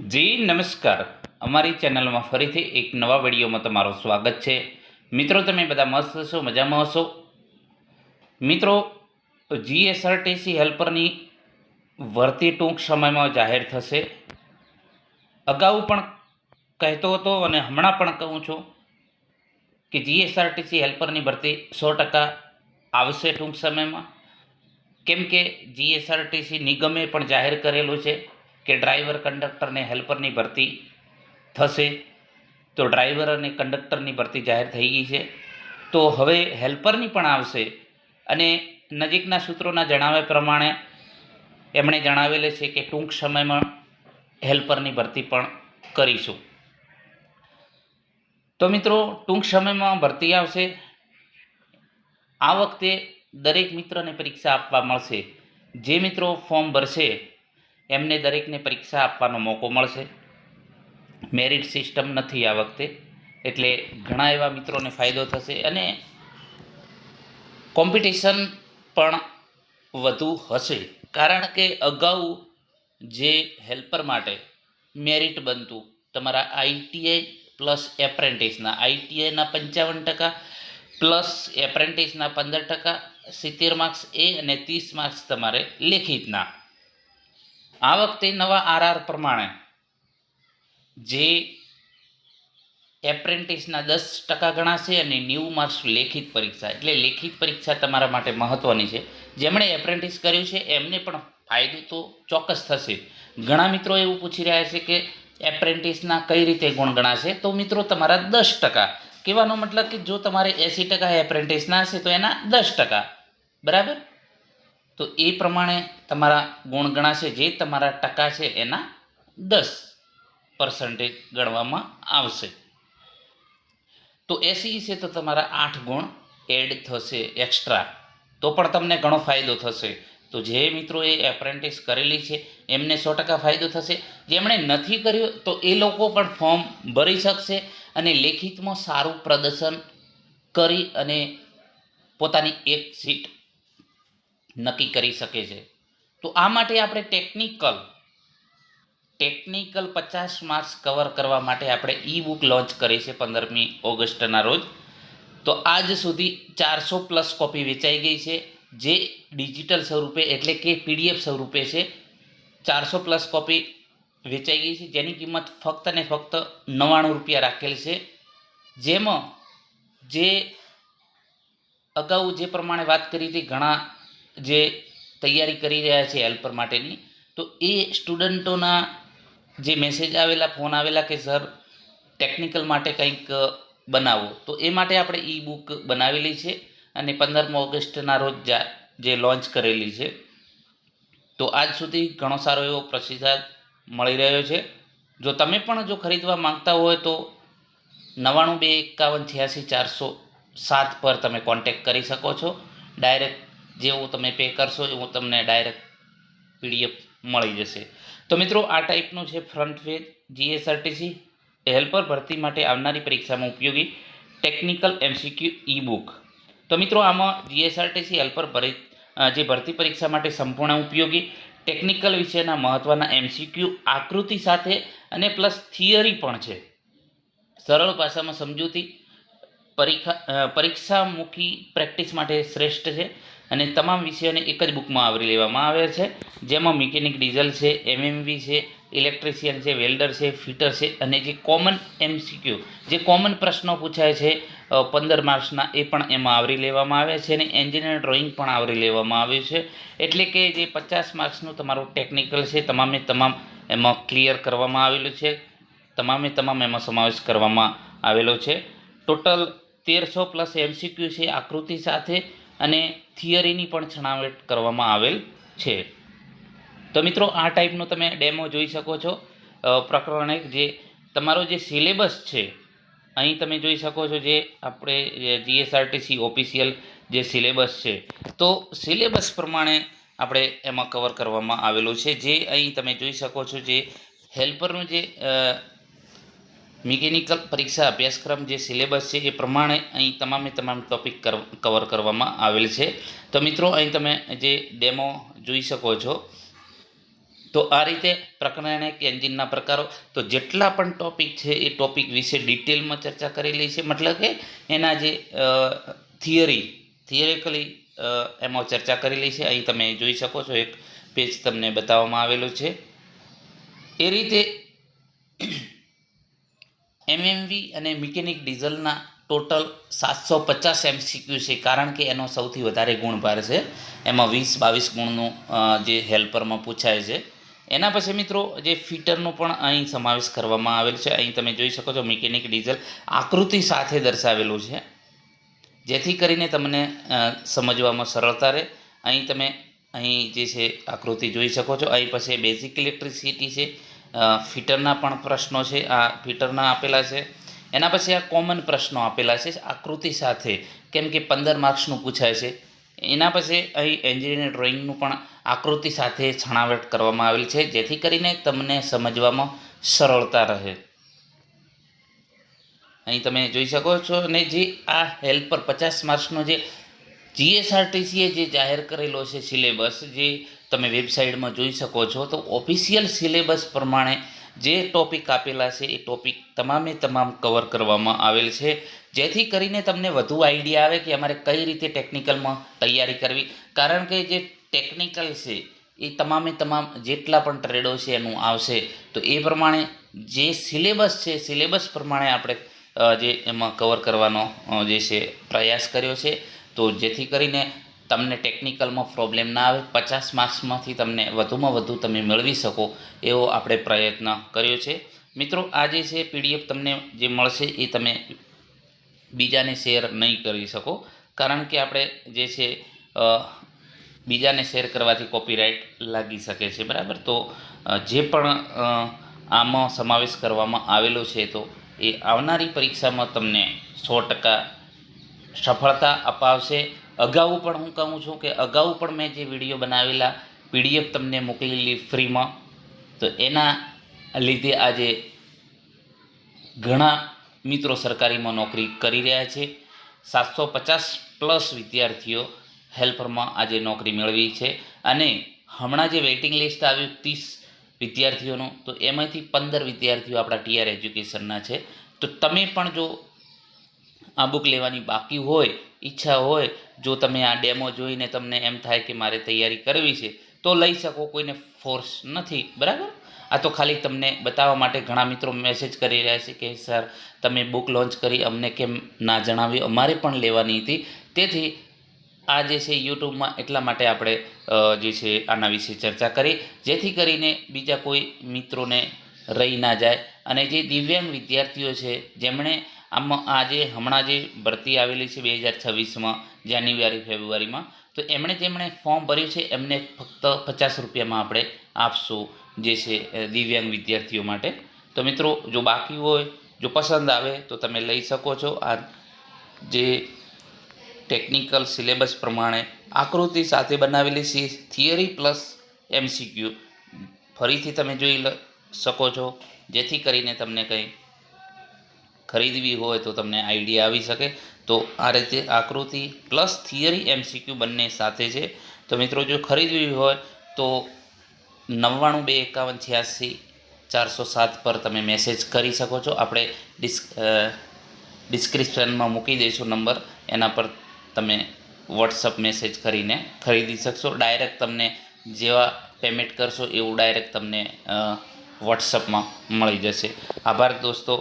જી નમસ્કાર, અમારી ચેનલમાં ફરીથી એક નવા વિડીયોમાં તમારું સ્વાગત છે। મિત્રો, તમે બધા મસ્ત હશો, મજામાં હશો। મિત્રો, જીએસઆરટીસી હેલ્પરની ભરતી ટૂંક સમયમાં જાહેર થશે। અગાઉ પણ કહેતો હતો અને હમણાં પણ કહું છું કે જીએસઆરટીસી હેલ્પરની ભરતી 100% આવશે ટૂંક સમયમાં। કેમ કે જીએસઆરટીસી નિગમે પણ જાહેર કરેલું છે કે ડ્રાઈવર, કંડક્ટર ને હેલ્પરની ભરતી થશે। તો ડ્રાઈવર અને કંડક્ટરની ભરતી જાહેર થઈ ગઈ છે, તો હવે હેલ્પરની પણ આવશે। અને નજીકના સૂત્રોના જણાવ્યા પ્રમાણે એમણે જણાવેલું છે કે ટૂંક સમયમાં હેલ્પરની ભરતી પણ કરીશું। તો મિત્રો, ટૂંક સમયમાં ભરતી આવશે। આ વખતે દરેક મિત્રને પરીક્ષા આપવા મળશે। જે મિત્રો ફોર્મ ભરશે એમને દરેકને પરીક્ષા આપવાનો મોકો મળશે। મેરિટ સિસ્ટમ નથી આ વખતે, એટલે ઘણા એવા મિત્રોને ફાયદો થશે અને કોમ્પિટિશન પણ વધુ હશે। કારણ કે અગાઉ જે હેલ્પર માટે મેરિટ બનતું તમારા આઈટીઆઈ પ્લસ એપ્રેન્ટિસના, આઈટીઆઈના 55% પ્લસ એપ્રેન્ટિસના 15%, 70 માર્ક્સ એ અને 30 માર્ક્સ તમારે લેખિતના। આ વખતે નવા આરઆર પ્રમાણે જે એપ્રેન્ટિસના 10% ગણાશે અને 90 માર્ક્સ લેખિત પરીક્ષા, એટલે લેખિત પરીક્ષા તમારા માટે મહત્વની છે। જેમણે એપ્રેન્ટિસ કર્યું છે એમને પણ ફાયદો તો ચોક્કસ થશે। ઘણા મિત્રો એવું પૂછી રહ્યા છે કે એપ્રેન્ટિસના કઈ રીતે ગુણ ગણાશે? તો મિત્રો, તમારા 10%, કહેવાનો મતલબ કે જો તમારે 80% એપ્રેન્ટિસના હશે તો એના 10%, બરાબર? તો એ પ્રમાણે તમારા ગુણ ગણાશે। જે તમારા ટકા છે એના 10% ગણવામાં આવશે। તો 80 છે તો તમારા 8 ગુણ એડ થશે એક્સ્ટ્રા, તો પણ તમને ઘણો ફાયદો થશે। તો જે મિત્રોએ એપ્રેન્ટિસ કરેલી છે એમને 100% ફાયદો થશે। જેમણે નથી કર્યું તો એ લોકો પણ ફોર્મ ભરી શકશે અને લેખિતમાં સારું પ્રદર્શન કરી અને પોતાની એક સીટ નક્કી કરી શકે છે। તો આ માટે આપણે ટેકનિકલ 50 માર્ક્સ કવર કરવા માટે આપણે ઈ બુક લોન્ચ કરી છે 15મી ઓગસ્ટના રોજ। તો આજ સુધી 400+ કોપી વેચાઈ ગઈ છે, જે ડિજિટલ સ્વરૂપે એટલે કે પીડીએફ સ્વરૂપે છે। 400+ કોપી વેચાઈ ગઈ છે, જેની કિંમત ફક્ત ને ફક્ત 99 રૂપિયા રાખેલ છે। જેમાં જે અગાઉ જે પ્રમાણે વાત કરી હતી, ઘણા જે તૈયારી કરી રહ્યા છે હેલ્પર માટેની, તો એ સ્ટુડન્ટોના જે મેસેજ આવેલા, ફોન આવેલા કે સર ટેકનિકલ માટે કંઈક બનાવો, તો એ માટે આપણે ઈ બુક બનાવેલી છે અને 15 ઓગસ્ટના રોજ જે લોન્ચ કરેલી છે। તો આજ સુધી ઘણો સારો એવો પ્રતિસાદ મળી રહ્યો છે। જો તમે પણ જો ખરીદવા માંગતા હોય તો 9925518407 પર તમે કોન્ટેક્ટ કરી શકો છો। ડાયરેક્ટ જેવું તમે પે કરશો એવું તમને ડાયરેક્ટ પીડીએફ મળી જશે। તો મિત્રો, આ ટાઈપનું છે ફ્રન્ટ પેજ જીએસઆરટીસી હેલ્પર ભરતી માટે આવનારી પરીક્ષામાં ઉપયોગી ટેકનિકલ એમસીક્યુ ઈ બુક। તો મિત્રો, આમાં જીએસઆરટીસી હેલ્પર જે ભરતી પરીક્ષા માટે સંપૂર્ણ ઉપયોગી ટેકનિકલ વિષયના મહત્વના એમસીક્યુ આકૃતિ સાથે અને પ્લસ થિયરી પણ છે। સરળ ભાષામાં સમજૂતી પરીક્ષામુખી પ્રેક્ટિસ માટે શ્રેષ્ઠ છે અને તમામ વિષયોને એક જ બુકમાં આવરી લેવામાં આવે છે। જેમાં મિકેનિક, ડીઝલ છે, એમએમવી છે, ઇલેક્ટ્રિશિયન છે, વેલ્ડર છે, ફિટર છે અને જે કોમન એમસીક્યુ, જે કોમન પ્રશ્નો પૂછાય છે 15 માર્ક્સના, એ પણ એમાં આવરી લેવામાં આવે છે અને એન્જિનિયર ડ્રોઈંગ પણ આવરી લેવામાં આવ્યું છે। એટલે કે જે 50 માર્ક્સનું તમારું ટેકનિકલ છે તમામે તમામ એમાં ક્લિયર કરવામાં આવેલું છે, તમામે તમામ એમાં સમાવેશ કરવામાં આવેલો છે। ટોટલ 1300+ એમસીક્યુ છે આકૃતિ સાથે અને થિયરીની પણ છણાવટ કરવામાં આવેલ છે। તો મિત્રો, આ ટાઈપનો તમે ડેમો જોઈ શકો છો। પ્રકરણ 1 જે તમારો જે સિલેબસ છે, અહીં તમે જોઈ શકો છો, જે આપણે જીએસઆરટીસી ઓફિશિયલ જે સિલેબસ છે, તો સિલેબસ પ્રમાણે આપણે એમાં કવર કરવામાં આવેલું છે। જે અહીં તમે જોઈ શકો છો, જે હેલ્પરનું જે મિકેનિકલ પરીક્ષા અભ્યાસક્રમ જે સિલેબસ છે એ પ્રમાણે અહીં તમામે તમામ ટોપિક કવર કરવામાં આવેલ છે। તો મિત્રો, અહીં તમે જે ડેમો જોઈ શકો છો, તો આ રીતે પ્રકરણ એક એન્જિનના પ્રકારો, તો જેટલા પણ ટોપિક છે એ ટોપિક વિશે ડિટેલમાં ચર્ચા કરેલી છે, મતલબ કે એના જે થિયરિકલી એમાં ચર્ચા કરેલી છે. અહીં તમે જોઈ શકો છો, એક પેજ તમને બતાવવામાં આવેલું છે. એ રીતે એમએમવી અને મિકેનિક ડીઝલના ટોટલ 750 MCQ છે, કારણ કે એનો સૌથી વધારે ગુણભાર છે. એમાં 20-22 ગુણનું જે હેલ્પરમાં પૂછાય છે. એના પછી મિત્રો જે ફિટરનો પણ અહીં સમાવેશ કરવામાં આવેલ છે. અહીં તમે જોઈ શકો છો, મિકેનિક ડીઝલ આકૃતિ સાથે દર્શાવેલું છે, જેથી કરીને તમને સમજવામાં સરળતા રહે. અહીં જે છે આકૃતિ જોઈ શકો છો. અહીં પછી બેઝિક ઇલેક્ટ્રિસિટી છે, ફિટરના પણ પ્રશ્નો છે, આ ફિટરના આપેલા છે. એના પછી આ કોમન પ્રશ્નો આપેલા છે આકૃતિ સાથે, કેમ કે 15 માર્ક્સનું પૂછાય છે. એના પછી અહીં એન્જિનિયર ડ્રોઈંગનું પણ આકૃતિ સાથે છણાવટ કરવામાં આવેલ છે, જેથી કરીને તમને સમજવામાં સરળતા રહે. અહીં તમે જોઈ શકો છો. અને જે આ હેલ્પર 50 માર્ક્સનો જે જીએસઆરટીસીએ જે જાહેર કરેલો છે સિલેબસ, જે તમે વેબસાઇટમાં જોઈ શકો છો, તો ઓફિશિયલ સિલેબસ પ્રમાણે જે ટોપિક આપેલા છે એ ટોપિક તમામે તમામ કવર કરવામાં આવેલ છે, જેથી કરીને તમને વધુ આઈડિયા આવે કે અમારે કઈ રીતે ટેકનિકલમાં તૈયારી કરવી. કારણ કે જે ટેકનિકલ છે એ તમામે તમામ જેટલા પણ ટ્રેડો છે એનું આવશે, તો એ પ્રમાણે જે સિલેબસ છે, સિલેબસ પ્રમાણે આપણે જે એમાં કવર કરવાનો જે છે પ્રયાસ કર્યો છે, તો જેથી કરીને તમને ટેકનિકલમાં પ્રોબ્લેમ ના આવે. 50 માર્ક્સમાંથી તમને વધુમાં વધુ તમે મેળવી શકો એવો આપણે પ્રયત્ન કર્યો છે. મિત્રો, આ જે છે પીડીએફ તમને જે મળશે એ તમે બીજાને શેર નહીં કરી શકો, કારણ કે આપણે જે છે બીજાને શેર કરવાથી કોપીરાઇટ લાગી શકે છે, બરાબર. તો જે પણ આમાં સમાવેશ કરવામાં આવેલો છે, તો એ આવનારી પરીક્ષામાં તમને 100% સફળતા અપાવશે. અગાઉ પણ હું કહું છું કે અગાઉ પણ મેં જે વિડીયો બનાવેલા, પીડીએફ તમને મોકલેલી ફ્રીમાં, તો એના લીધે આજે ઘણા મિત્રો સરકારીમાં નોકરી કરી રહ્યા છે. 750+ વિદ્યાર્થીઓ હેલ્પરમાં આજે નોકરી મેળવી છે. અને હમણાં જે વેઇટિંગ લિસ્ટ આવ્યું 30 વિદ્યાર્થીઓનું, તો એમાંથી 15 વિદ્યાર્થીઓ આપણા ટીઆર એજ્યુકેશનના છે. તો તમે પણ જો આ બુક લેવાની બાકી હોય, ઈચ્છા હોય, જો તમે આ ડેમો જોઈને તમને એમ થાય કે મારે તૈયારી કરવી છે, તો લઈ શકો, કોઈને ફોર્સ નથી, બરાબર. આ તો ખાલી તમને બતાવવા માટે. ઘણા મિત્રો મેસેજ કરી રહ્યા છે કે સર તમે બુક લોન્ચ કરી, અમને કેમ ના જણાવ્યું, અમારે પણ લેવાની હતી. તેથી આ જે છે યુટ્યુબમાં એટલા માટે આપણે જે છે આના વિશે ચર્ચા કરી, જેથી કરીને બીજા કોઈ મિત્રોને રહી ના જાય. અને જે દિવ્યાંગ વિદ્યાર્થીઓ છે, જેમણે આમાં આજે હમણાં જે ભરતી આવેલી છે 2026માં જાન્યુઆરી ફેબ્રુઆરીમાં, તો જેમણે ફોર્મ ભર્યું છે એમને ફક્ત 50 રૂપિયામાં આપણે આપશું, જે છે દિવ્યાંગ વિદ્યાર્થીઓ માટે. તો મિત્રો, જો બાકી હોય, જો પસંદ આવે તો તમે લઈ શકો છો. આ જે ટેકનિકલ સિલેબસ પ્રમાણે આકૃતિ સાથે બનાવેલી છે, થિયરી પ્લસ MCQ, ફરીથી તમે જોઈ શકો છો, જેથી કરીને તમને કંઈ ખરીદવી હોય તો તમને આઈડિયા આવી શકે. તો આ રીતે આકૃતિ પ્લસ થિયરી MCQ બંને સાથે છે. તો મિત્રો, જો ખરીદવી હોય તો 99255186 407 પર તમે મેસેજ કરી શકો છો. આપણે ડિસ્ક્રિપ્શનમાં મૂકી દઈશું નંબર, એના પર તમે વોટ્સઅપ મેસેજ કરીને ખરીદી શકશો. ડાયરેક્ટ તમને જેવા પેમેન્ટ કરશો એવું ડાયરેક્ટ તમને વોટ્સઅપમાં મળી જશે. આભાર દોસ્તો.